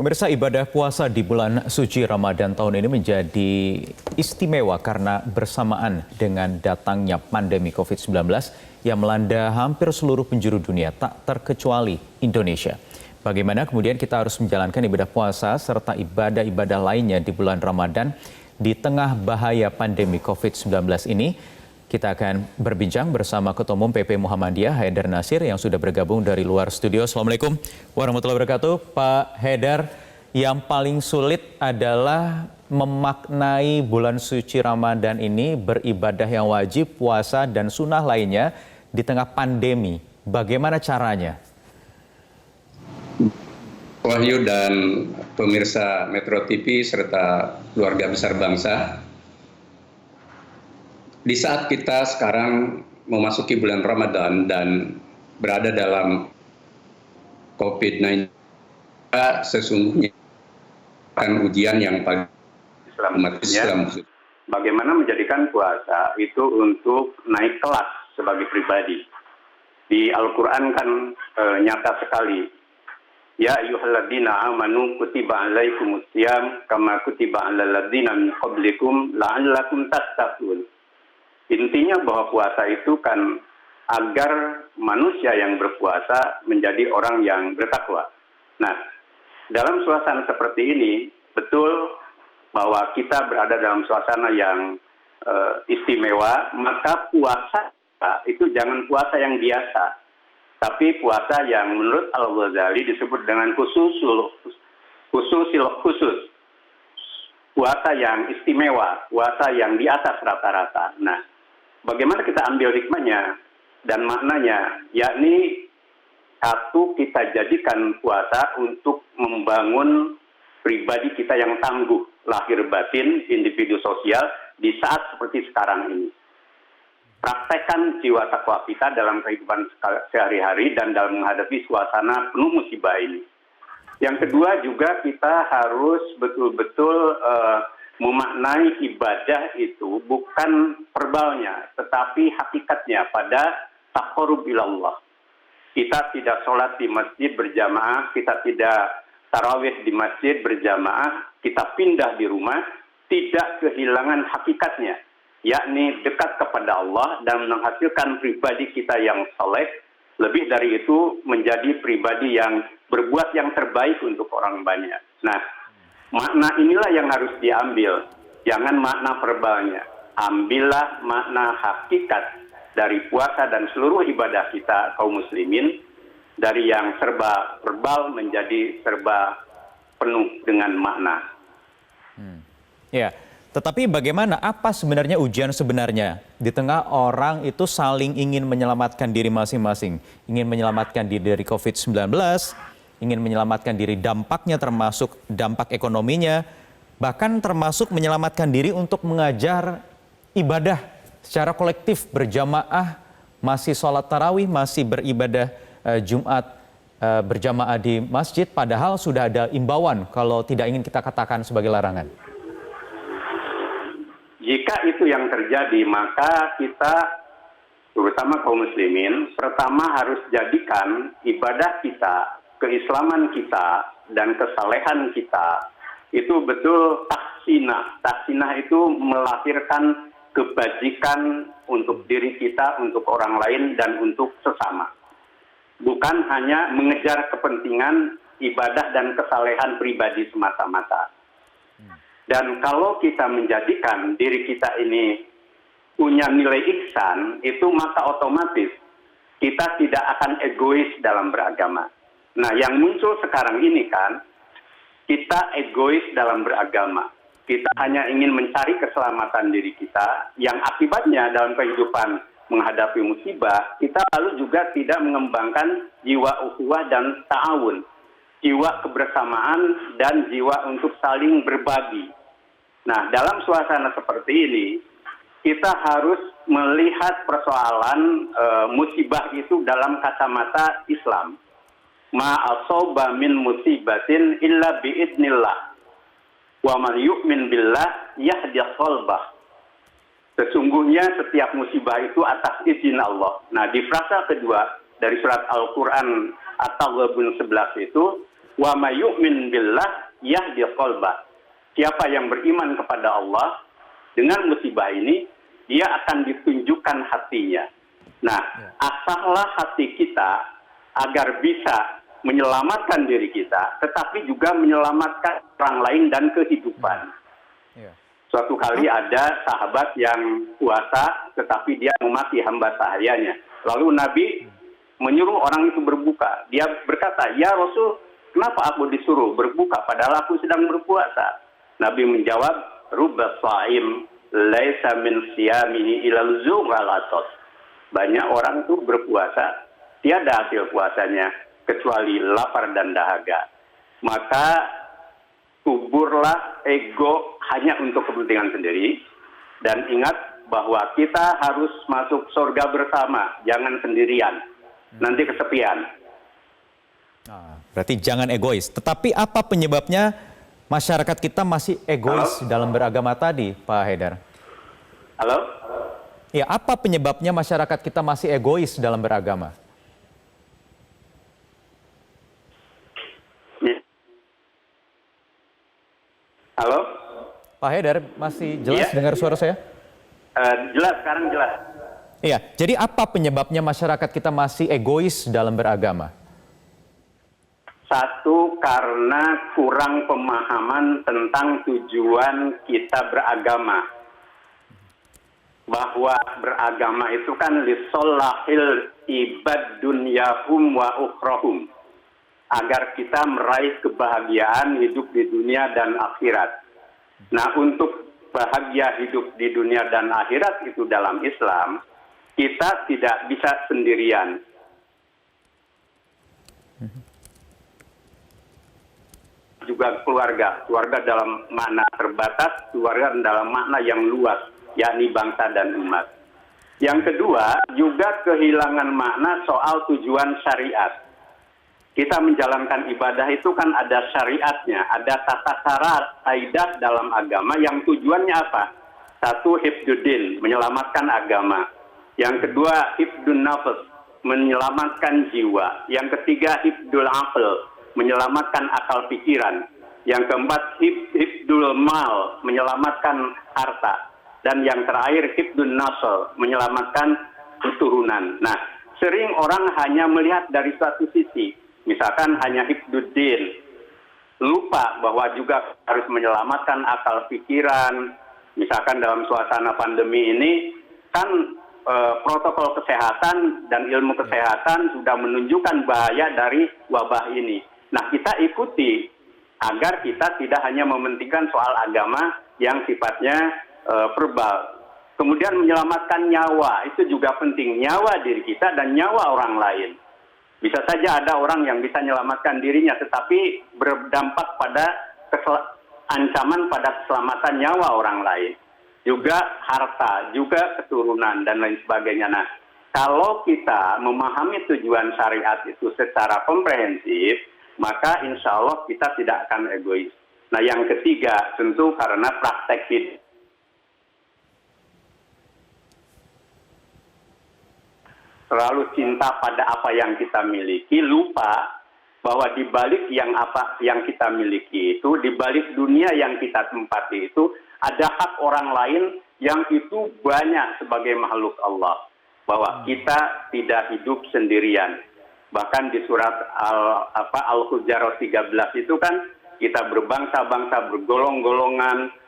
Pemirsa, ibadah puasa di bulan suci Ramadan tahun ini menjadi istimewa karena bersamaan dengan datangnya pandemi COVID-19 yang melanda hampir seluruh penjuru dunia, tak terkecuali Indonesia. Bagaimana kemudian kita harus menjalankan ibadah puasa serta ibadah-ibadah lainnya di bulan Ramadan di tengah bahaya pandemi COVID-19 ini? Kita akan berbincang bersama Ketua Umum PP Muhammadiyah, Haidar Nasir, yang sudah bergabung dari luar studio. Assalamualaikum warahmatullahi wabarakatuh. Pak Haidar, yang paling sulit adalah memaknai bulan suci Ramadan ini, beribadah yang wajib, puasa, dan sunnah lainnya di tengah pandemi. Bagaimana caranya? Wahyu dan pemirsa Metro TV serta keluarga besar bangsa, di saat kita sekarang memasuki bulan Ramadan dan berada dalam COVID-19, sesungguhnya akan ujian yang paling umat Islam. Bagaimana menjadikan puasa itu untuk naik kelas sebagai pribadi. Di Al-Quran kan nyata sekali. Ya ayyuhalladzina amanu kutiba alaikumusiyam kama kutiba alal ladzina min qablikum la'allakum tattaqun. Intinya bahwa puasa itu kan agar manusia yang berpuasa menjadi orang yang bertakwa. Nah, dalam suasana seperti ini, betul bahwa kita berada dalam suasana yang istimewa, maka puasa itu jangan puasa yang biasa, tapi puasa yang menurut Al-Ghazali disebut dengan khusus. Puasa yang istimewa, puasa yang di atas rata-rata. Nah, bagaimana kita ambil hikmahnya dan maknanya, yakni satu, kita jadikan puasa untuk membangun pribadi kita yang tangguh, lahir batin, individu sosial di saat seperti sekarang ini. Praktekkan jiwa takwa kita dalam kehidupan sehari-hari dan dalam menghadapi suasana penuh musibah ini. Yang kedua juga kita harus betul-betul memaknai ibadah itu bukan verbalnya, tetapi hakikatnya pada taqarrub ilallah. Kita tidak sholat di masjid berjamaah, kita tidak tarawih di masjid berjamaah, kita pindah di rumah, tidak kehilangan hakikatnya, yakni dekat kepada Allah dan menghasilkan pribadi kita yang saleh. Lebih dari itu, menjadi pribadi yang berbuat yang terbaik untuk orang banyak. Nah, makna inilah yang harus diambil, jangan makna verbalnya. Ambillah makna hakikat dari puasa dan seluruh ibadah kita kaum muslimin, dari yang serba verbal menjadi serba penuh dengan makna. Ya, tetapi bagaimana, apa sebenarnya ujian sebenarnya di tengah orang itu saling ingin menyelamatkan diri masing-masing, ingin menyelamatkan diri dari COVID-19, ingin menyelamatkan diri dampaknya termasuk dampak ekonominya, bahkan termasuk menyelamatkan diri untuk mengajar ibadah secara kolektif berjamaah, masih sholat tarawih, masih beribadah Jumat berjamaah di masjid, padahal sudah ada imbauan kalau tidak ingin kita katakan sebagai larangan. Jika itu yang terjadi, maka kita, terutama kaum muslimin, pertama harus jadikan ibadah kita, keislaman kita, dan kesalehan kita, itu betul tahsinah. Tahsinah itu melahirkan kebajikan untuk diri kita, untuk orang lain, dan untuk sesama. Bukan hanya mengejar kepentingan ibadah dan kesalehan pribadi semata-mata. Dan kalau kita menjadikan diri kita ini punya nilai ihsan, itu maka otomatis kita tidak akan egois dalam beragama. Nah, yang muncul sekarang ini kan, kita egois dalam beragama. Kita hanya ingin mencari keselamatan diri kita, yang akibatnya dalam kehidupan menghadapi musibah, kita lalu juga tidak mengembangkan jiwa ukhuwah dan ta'awun, jiwa kebersamaan dan jiwa untuk saling berbagi. Nah, dalam suasana seperti ini, kita harus melihat persoalan musibah itu dalam kacamata Islam. Ma asaba min musibatin illa biidnillah. Wa man yu'min billah yahdi qalbah. Sesungguhnya setiap musibah itu atas izin Allah. Nah, di frasa kedua dari surat Al-Quran At-Taghabun 11 itu, Wa may yu'min billah yahdi qalbah. Siapa yang beriman kepada Allah, dengan musibah ini, dia akan ditunjukkan hatinya. Nah, asahlah hati kita agar bisa menyelamatkan diri kita, tetapi juga menyelamatkan orang lain dan kehidupan. Suatu kali ada sahabat yang puasa, tetapi dia memaki hamba sahayanya. Lalu Nabi menyuruh orang itu berbuka. Dia berkata, "Ya Rasul, kenapa aku disuruh berbuka padahal aku sedang berpuasa?" Nabi menjawab, "Rubba sha'im laisa min siyamihi ilal zughalatos." Banyak orang itu berpuasa, tiada hasil puasanya kecuali lapar dan dahaga. Maka kuburlah ego hanya untuk kepentingan sendiri, dan ingat bahwa kita harus masuk surga bersama, jangan sendirian. Nanti kesepian. Berarti jangan egois. Tetapi apa penyebabnya masyarakat kita masih egois dalam beragama tadi, Pak Haidar? Halo? Ya, apa penyebabnya masyarakat kita masih egois dalam beragama? Halo? Pak Haidar, masih jelas dengar suara saya? Jelas, sekarang jelas. Iya, jadi apa penyebabnya masyarakat kita masih egois dalam beragama? Satu, karena kurang pemahaman tentang tujuan kita beragama. Bahwa beragama itu kan lisolahil ibad dunyahum wa ukhrahum. Agar kita meraih kebahagiaan hidup di dunia dan akhirat. Nah, untuk bahagia hidup di dunia dan akhirat itu dalam Islam, kita tidak bisa sendirian. Juga keluarga dalam makna terbatas, keluarga dalam makna yang luas, yakni bangsa dan umat. Yang kedua, juga kehilangan makna soal tujuan syariat. Kita menjalankan ibadah itu kan ada syariatnya, ada tata cara kaidah dalam agama yang tujuannya apa? Satu, hifduddin, menyelamatkan agama. Yang kedua, hifdun nafs, menyelamatkan jiwa. Yang ketiga, hifdul aql, menyelamatkan akal pikiran. Yang keempat, hifdul mal, menyelamatkan harta. Dan yang terakhir, hifdun nasl, menyelamatkan keturunan. Nah, sering orang hanya melihat dari satu sisi. Misalkan hanya hifduddin, lupa bahwa juga harus menyelamatkan akal pikiran. Misalkan dalam suasana pandemi ini, kan protokol kesehatan dan ilmu kesehatan sudah menunjukkan bahaya dari wabah ini. Nah, kita ikuti agar kita tidak hanya mementingkan soal agama yang sifatnya verbal. Kemudian menyelamatkan nyawa, itu juga penting. Nyawa diri kita dan nyawa orang lain. Bisa saja ada orang yang bisa menyelamatkan dirinya, tetapi berdampak pada ancaman pada keselamatan nyawa orang lain. Juga harta, juga keturunan, dan lain sebagainya. Nah, kalau kita memahami tujuan syariat itu secara komprehensif, maka insya Allah kita tidak akan egois. Nah, yang ketiga, tentu karena praktek hidup. Terlalu cinta pada apa yang kita miliki, lupa bahwa di balik apa yang kita miliki itu, di balik dunia yang kita tempati itu, ada hak orang lain yang itu banyak sebagai makhluk Allah. Bahwa kita tidak hidup sendirian. Bahkan di surat Al-Hujurat 13 itu kan, kita berbangsa-bangsa, bergolong-golongan,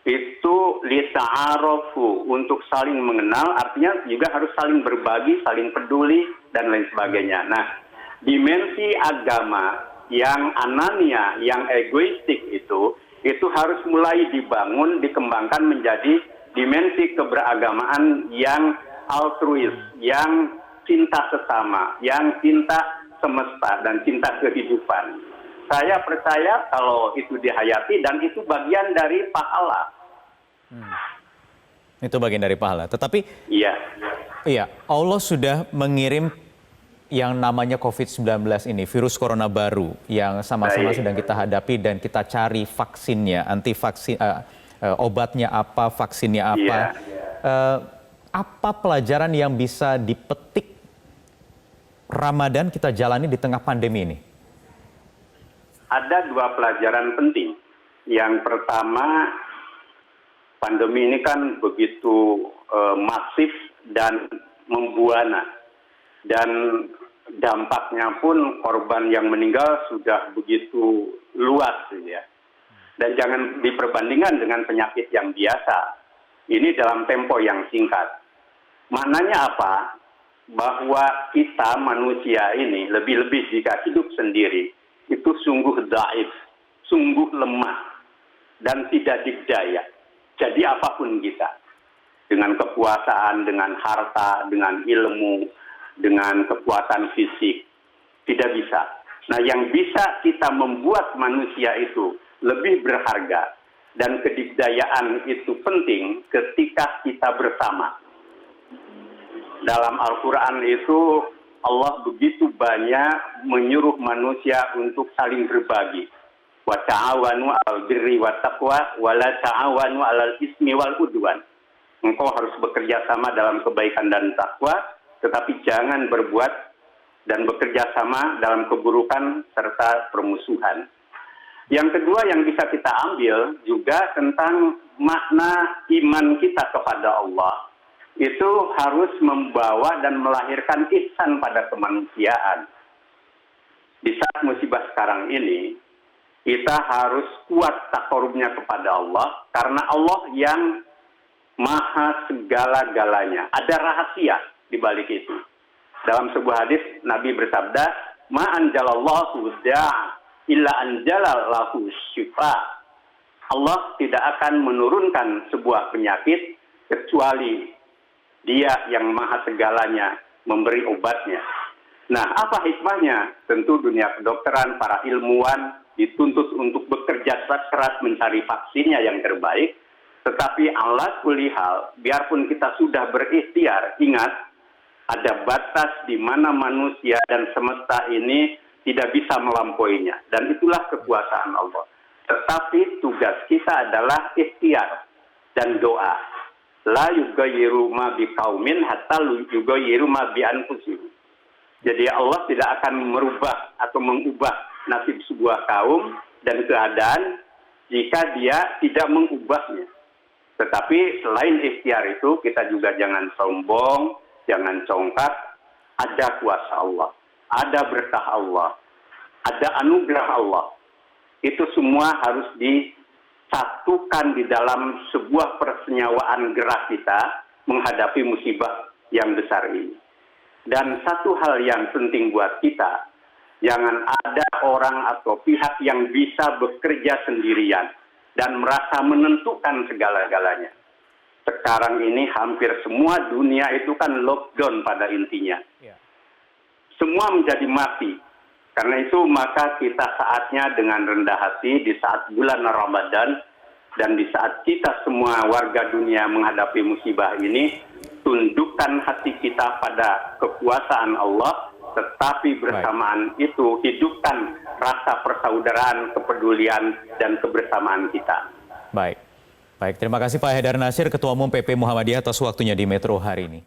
itu lita'arofu, untuk saling mengenal, artinya juga harus saling berbagi, saling peduli, dan lain sebagainya. Nah, dimensi agama yang anania, yang egoistik itu harus mulai dibangun, dikembangkan menjadi dimensi keberagamaan yang altruis, yang cinta sesama, yang cinta semesta, dan cinta kehidupan. Saya percaya kalau itu dihayati dan itu bagian dari pahala. Itu bagian dari pahala. Tetapi iya, Allah sudah mengirim yang namanya COVID-19 ini, virus corona baru yang sama-sama sedang kita hadapi dan kita cari vaksinnya, obatnya apa, vaksinnya apa. Apa pelajaran yang bisa dipetik Ramadan kita jalani di tengah pandemi ini? ada dua pelajaran penting. Yang pertama, pandemi ini kan begitu masif dan membuana. Dan dampaknya pun korban yang meninggal sudah begitu luas. Ya. Dan jangan diperbandingkan dengan penyakit yang biasa. Ini dalam tempo yang singkat. Maknanya apa? Bahwa kita manusia ini, lebih-lebih jika hidup sendiri, itu sungguh dhaif, sungguh lemah, dan tidak dikdaya. Jadi apapun kita, dengan kekuasaan, dengan harta, dengan ilmu, dengan kekuatan fisik, tidak bisa. Nah, yang bisa kita membuat manusia itu lebih berharga dan kedikdayaan itu penting ketika kita bersama. Dalam Al-Quran itu Allah begitu banyak menyuruh manusia untuk saling berbagi. Wa ta'awanu 'alal birri wat taqwa wa la ta'awanu 'alal ismi wal udwan. Engkau harus bekerja sama dalam kebaikan dan takwa, tetapi jangan berbuat dan bekerja sama dalam keburukan serta permusuhan. Yang kedua yang bisa kita ambil juga tentang makna iman kita kepada Allah. Itu harus membawa dan melahirkan ihsan pada kemanusiaan. Di saat musibah sekarang ini, kita harus kuat takarubnya kepada Allah, karena Allah yang maha segala-galanya. Ada rahasia di balik itu. Dalam sebuah hadis, Nabi bersabda, "Ma anjalallahu da'a illa anjalallahu syifa." Allah tidak akan menurunkan sebuah penyakit kecuali Dia yang maha segalanya memberi obatnya. Nah, apa hikmahnya? Tentu dunia kedokteran, para ilmuwan dituntut untuk bekerja keras mencari vaksinnya yang terbaik. Tetapi ala kulli hal, biarpun kita sudah berikhtiar, ingat, ada batas di mana manusia dan semesta ini tidak bisa melampauinya. Dan itulah kekuasaan Allah. Tetapi tugas kita adalah ikhtiar dan doa. La yughayyiru ma biqaumin hatta yughayyiru ma bi anfusihim. Jadi Allah tidak akan merubah atau mengubah nasib sebuah kaum dan keadaan jika dia tidak mengubahnya. Tetapi selain ikhtiar itu, kita juga jangan sombong, jangan congkak. Ada kuasa Allah, ada berkah Allah, ada anugerah Allah. Itu semua harus disatukan di dalam sebuah persenyawaan gerak kita menghadapi musibah yang besar ini. Dan satu hal yang penting buat kita, jangan ada orang atau pihak yang bisa bekerja sendirian dan merasa menentukan segala-galanya. Sekarang ini hampir semua dunia itu kan lockdown pada intinya. Semua menjadi mati. Karena itu maka kita saatnya dengan rendah hati di saat bulan Ramadan dan di saat kita semua warga dunia menghadapi musibah ini, tundukkan hati kita pada kekuasaan Allah, tetapi bersamaan itu hidupkan rasa persaudaraan, kepedulian, dan kebersamaan kita. Baik, terima kasih Pak Haidar Nasir, Ketua Umum PP Muhammadiyah atas waktunya di Metro hari ini.